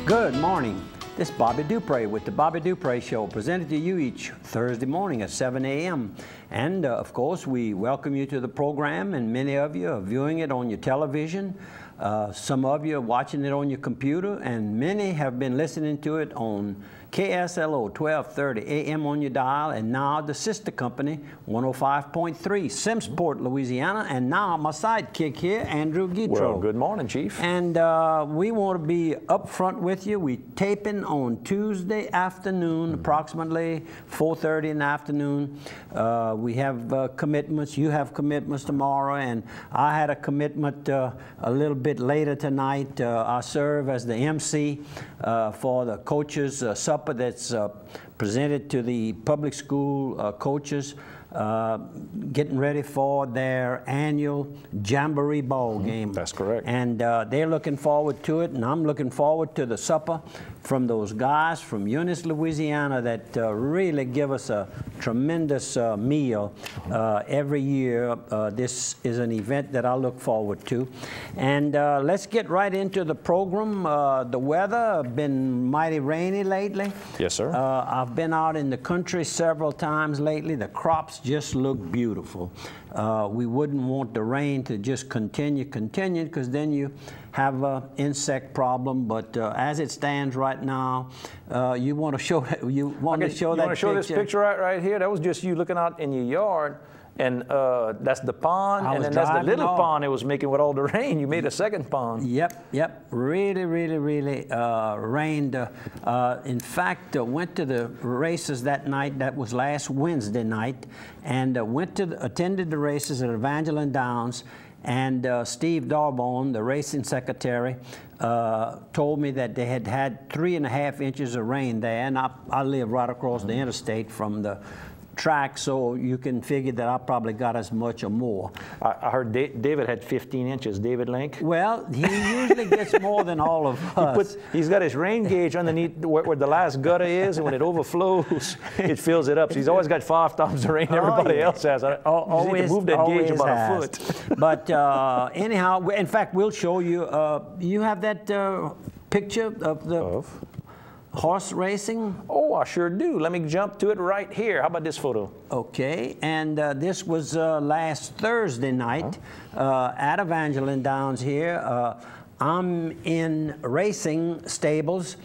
Good morning. This is Bobby Dupre with the Bobby Dupre Show, presented to you each Thursday morning at 7 a.m. And of course, we welcome you to the program, and many of you are viewing it on your television. Some of you are watching it on your computer, and many have been listening to it on KSLO 1230 AM on your dial, and now the sister company 105.3 Simpsport, Louisiana, and now my sidekick here, Andrew Guitro. Well, good morning, Chief. And we want to be up front with you. We taping on Tuesday afternoon, approximately 4:30 in the afternoon. We have commitments. You have commitments tomorrow, and I had a commitment a little bit later tonight. I serve as the MC for the coaches' supper that's presented to the public school coaches, getting ready for their annual Jamboree ball game. That's correct. And they're looking forward to it, and I'm looking forward to the supper from those guys from Eunice, Louisiana, that really give us a tremendous meal every year. This is an event that I look forward to. And let's get right into the program. The weather has been mighty rainy lately. Yes, sir. I've been out in the country several times lately. The crops just look beautiful. We wouldn't want the rain to just continue, because then you have an insect problem. But as it stands right now, you want to show that this picture right here? That was just you looking out in your yard. And that's the pond, and then that's the little pond it was making with all the rain. You made a second pond. Yep. Really rained. In fact, went to the races that night. That was last Wednesday night, and attended the races at Evangeline Downs. And Steve Darbone, the racing secretary, told me that they had had 3.5 inches of rain there, and I live right across the interstate from the track, so you can figure that I probably got as much or more. I heard David had 15 inches. David Link? Well, he usually gets more than all of us. He's got his rain gauge underneath where the last gutter is, and when it overflows, it fills it up. So he's always got 5 times the rain everybody else has. You just need to move that gauge about a foot. But anyhow, in fact, we'll show you. You have that picture of the horse racing? Oh, I sure do. Let me jump to it right here. How about this photo? Okay, and this was last Thursday night at Evangeline Downs here. I'm in racing stables.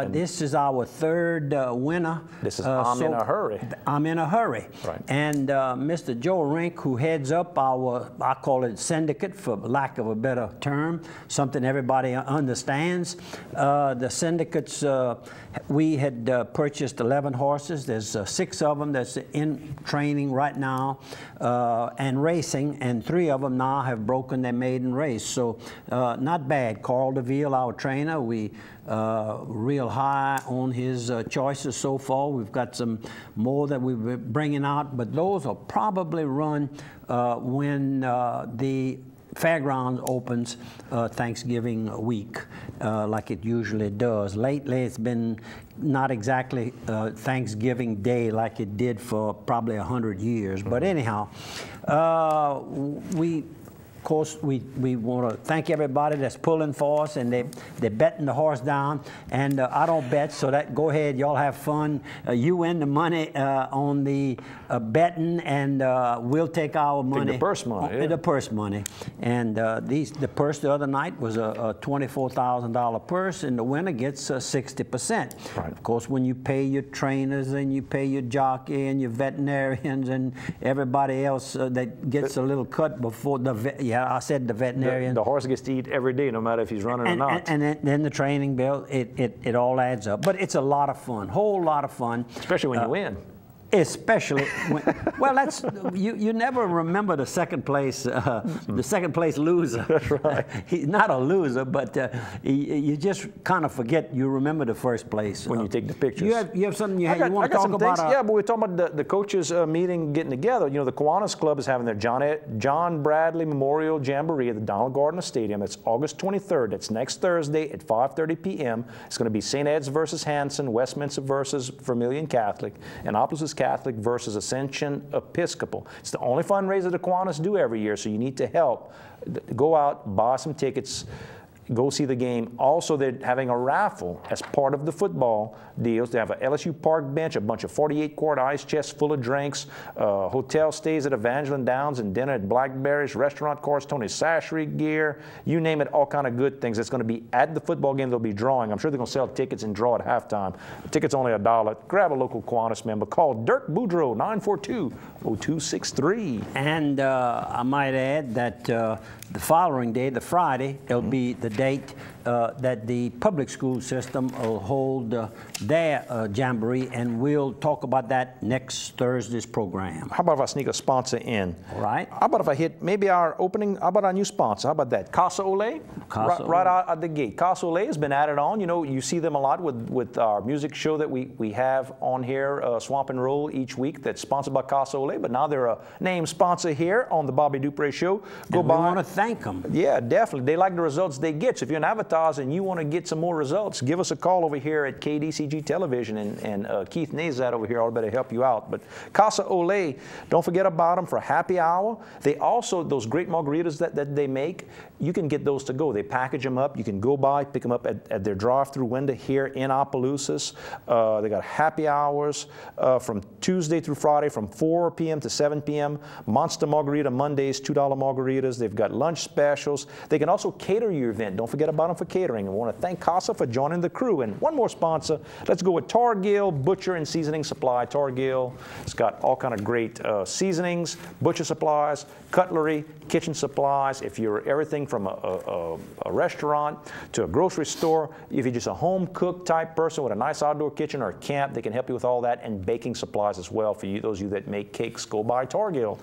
This is our third winner. This is I'm in a hurry. I'm in a hurry. Right. And Mr. Joe Rink, who heads up our, I call it syndicate for lack of a better term, something everybody understands. The syndicates, we had purchased 11 horses. There's 6 of them that's in training right now and racing, and 3 of them now have broken their maiden race. So not bad. Carl DeVille, our trainer, we real high on his choices so far. We've got some more that we're bringing out, but those will probably run when the fairgrounds opens Thanksgiving week, like it usually does. Lately, it's been not exactly Thanksgiving Day like it did for probably 100 years. But anyhow, of course, we want to thank everybody that's pulling for us, and they're betting the horse down, and I don't bet, so go ahead, y'all have fun. You win the money on the betting, and we'll take our money. Take the purse money. Yeah. The purse money, and the purse the other night was a $24,000 purse, and the winner gets 60%. Right. Of course, when you pay your trainers and you pay your jockey and your veterinarians and everybody else that gets a little cut before the I said the veterinarian. The horse gets to eat every day, no matter if he's running or not. And then the training bill, it all adds up. But it's a lot of fun, whole lot of fun. Especially when you win. Especially when, well, that's you never remember the second place loser. That's right. He's not a loser, but you just kind of forget. You remember the first place when you take the pictures. You have something you want to talk about? Yeah, but we're talking about the coaches meeting, getting together. You know, the Kiwanis Club is having their John Bradley Memorial Jamboree at the Donald Gardner Stadium. It's August 23rd. It's next Thursday at 5:30 p.m. It's going to be St. Ed's versus Hanson, Westminster versus Vermilion Catholic, Annapolis Catholic versus Ascension Episcopal. It's the only fundraiser the Kiwanis do every year, so you need to help. Go out, buy some tickets. Go see the game. Also, they're having a raffle as part of the football deals. They have a LSU park bench, a bunch of 48-quart ice chests full of drinks, hotel stays at Evangeline Downs, and dinner at Blackberry's, restaurant cards, Tony Sashery gear, you name it, all kind of good things. It's going to be at the football game. They'll be drawing. I'm sure they're going to sell tickets and draw at halftime. The ticket's only $1. Grab a local Kiwanis member. Call Dirk Boudreau, 942-0263. And I might add that the following day, the Friday, it'll be the date that the public school system will hold their jamboree, and we'll talk about that next Thursday's program. How about if I sneak a sponsor in? All right. How about if I hit maybe our opening, how about our new sponsor? How about that? Casa Ole? Right out at the gate. Casa Ole has been added on. You know, you see them a lot with our music show that we have on here, Swamp and Roll, each week, that's sponsored by Casa Ole, but now they're a named sponsor here on the Bobby Dupree Show. Go by. We want to thank them. Yeah, definitely. They like the results they get. So if you're an advertiser and you want to get some more results, give us a call over here at KDCG Television, and Keith Nazat over here ought to better help you out. But Casa Ole, don't forget about them for happy hour. They also, those great margaritas that they make, you can get those to go. They package them up. You can go by, pick them up at their drive-through window here in Opelousas. They got happy hours from Tuesday through Friday from 4 p.m. to 7 p.m. Monster Margarita Mondays, $2 margaritas. They've got lunch specials. They can also cater your event. Don't forget about them for catering. I want to thank Casa for joining the crew. And one more sponsor. Let's go with Targill Butcher and Seasoning Supply. Targill, it's got all kind of great seasonings, butcher supplies, cutlery, kitchen supplies. If you're everything from a restaurant to a grocery store, if you're just a home cook type person with a nice outdoor kitchen or a camp, they can help you with all that, and baking supplies as well for you, those of you that make cakes. Go by Targill.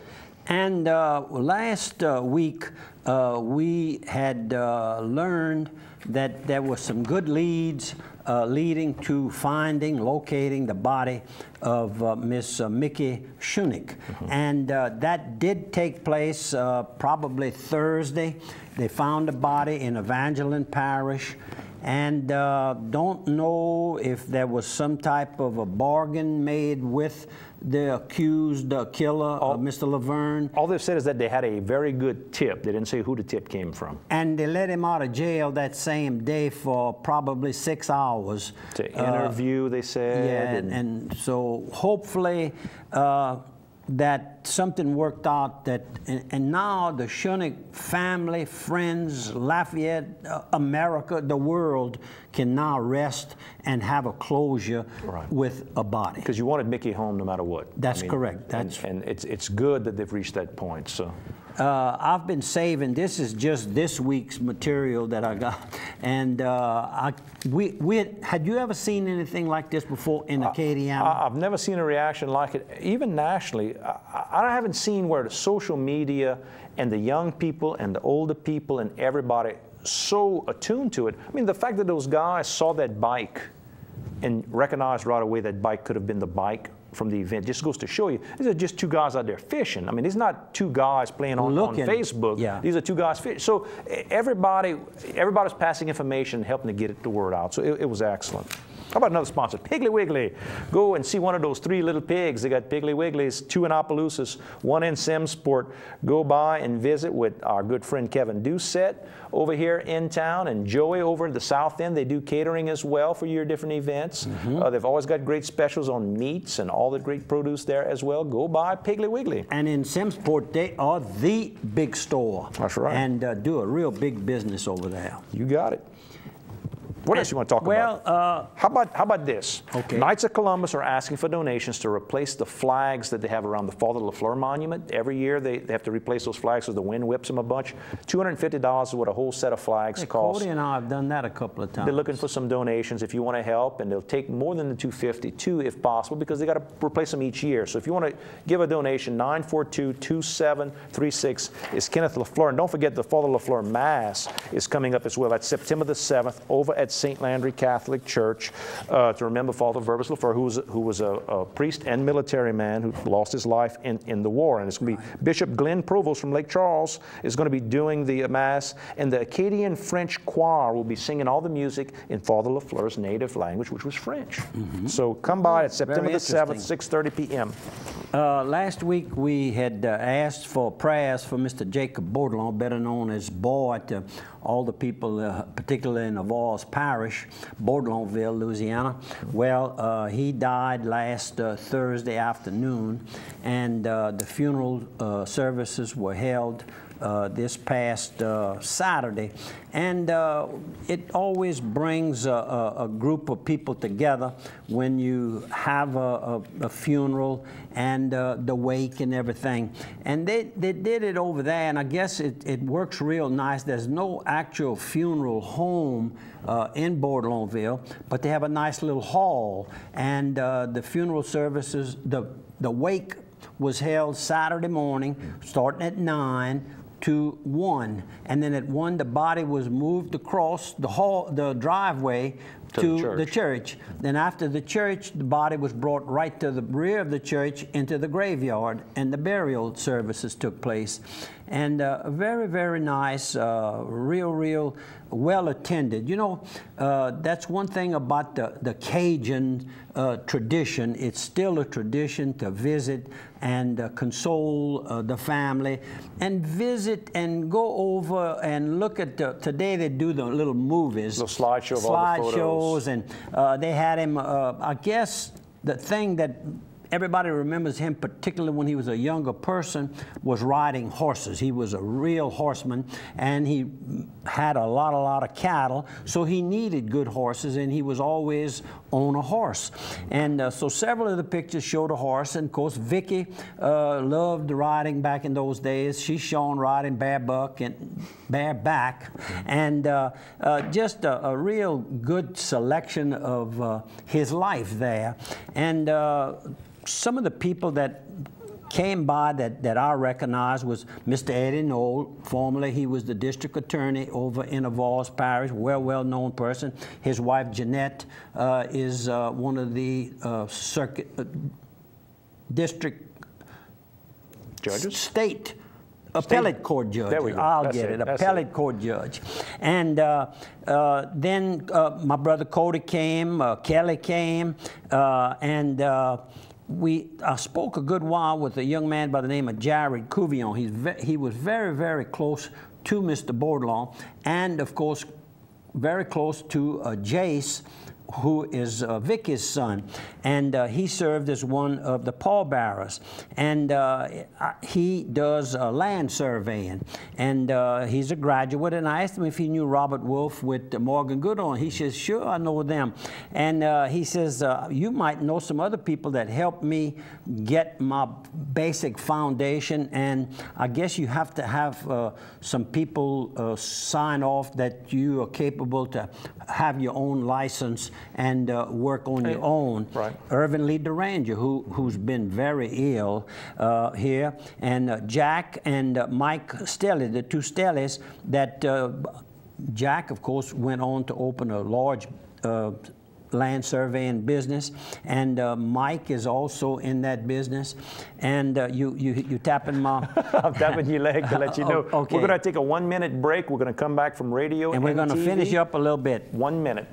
And last week, we had learned that there were some good leads leading to locating the body of Miss Mickey Schoenig. And that did take place probably Thursday. They found the body in Evangeline Parish. And don't know if there was some type of a bargain made with the accused killer, Mr. Laverne. All they've said is that they had a very good tip. They didn't say who the tip came from. And they let him out of jail that same day for probably 6 hours. To interview, they said. Yeah, and so hopefully that something worked out, that, and now the Schoenig family, friends, Lafayette, America, the world can now rest and have a closure with a body. Because you wanted Mickey home no matter what. That's correct. And it's good that they've reached that point. So. I've been saving, this is just this week's material that I got, and had you ever seen anything like this before in Acadiana? I've never seen a reaction like it, even nationally. I haven't seen where the social media and the young people and the older people and everybody so attuned to it. I mean, the fact that those guys saw that bike and recognized right away that bike could have been the bike from the event just goes to show you, these are just two guys out there fishing. I mean, these are not two guys playing on Facebook. Yeah. These are two guys fishing. So everybody's passing information, helping to get the word out. So it was excellent. How about another sponsor, Piggly Wiggly? Go and see one of those 3 little pigs. They got Piggly Wigglies, 2 in Opelousas, 1 in Simsport. Go by and visit with our good friend Kevin Doucette over here in town, and Joey over at the South End. They do catering as well for your different events. They've always got great specials on meats and all the great produce there as well. Go by Piggly Wiggly. And in Simsport, they are the big store. That's right. And do a real big business over there. You got it. What else you want to talk about? How about this? Okay. Knights of Columbus are asking for donations to replace the flags that they have around the Father LaFleur Monument. Every year they have to replace those flags because the wind whips them a bunch. $250 is what a whole set of flags costs. Cody and I have done that a couple of times. They're looking for some donations if you want to help, and they'll take more than the $250 too, if possible, because they got to replace them each year. So if you want to give a donation, 942-2736 is Kenneth LaFleur. And don't forget the Father LaFleur Mass is coming up as well. That's September the 7th over at St. Landry Catholic Church to remember Father Verbis Lefeur, who was a priest and military man who lost his life in the war. And it's going to be Bishop Glenn Provost from Lake Charles is going to be doing the Mass, and the Acadian French choir will be singing all the music in Father Lefleur's native language, which was French. So come by at September the 7th, 6:30 p.m. Last week we had asked for prayers for Mr. Jacob Baudelaire, better known as Bo, to all the people, particularly in Avals Parish, Baudelaireville, Louisiana. Well, he died last Thursday afternoon, and the funeral services were held this past Saturday. And it always brings a group of people together when you have a funeral and the wake and everything. And they did it over there, and I guess it works real nice. There's no actual funeral home in Baudelaireville, but they have a nice little hall. And the funeral services, the wake was held Saturday morning, starting at 9 to 1, and then at 1 the body was moved across the driveway to the church. Then after the church, the body was brought right to the rear of the church into the graveyard, and the burial services took place. And very, very nice, real well attended. You know, that's one thing about the Cajun tradition. It's still a tradition to visit and console the family, and visit and go over and look at today they do the little movies. The slideshow of all the photos. And they had him, I guess the thing that everybody remembers him, particularly when he was a younger person, was riding horses. He was a real horseman, and he had a lot of cattle, so he needed good horses, and he was always on a horse. And so several of the pictures showed a horse, and of course Vicky loved riding back in those days. She's shown riding bareback, and just a real good selection of his life there. And some of the people that came by that I recognized was Mr. Eddie Knoll. Formerly, he was the district attorney over in Avals Parish, well-known person. His wife, Jeanette, is one of the district judges? State appellate court judge. There we go. I'll That's get it. That's appellate court judge. And then my brother Cody came, Kelly came, and I spoke a good while with a young man by the name of Jared Couvillon. He was very, very close to Mr. Baudelaire, and of course very close to Jace, who is Vicky's son, and he served as one of the pallbearers. And he does land surveying, and he's a graduate. And I asked him if he knew Robert Wolf with Morgan Goodall. He says, "Sure, I know them." And he says, "You might know some other people that helped me get my basic foundation, and I guess you have to have some people sign off that you are capable to have your own license and work on your own." Right. Irvin Lee Duranger, who's been very ill here, and Jack and Mike Stelly, the two Stellys, that Jack, of course, went on to open a large land surveying business, and Mike is also in that business. And you tapping my... I'm tapping your leg to let you know. Okay. We're going to take a 1-minute break. We're going to come back from radio and we're going to TV. finish up a little bit. 1 minute.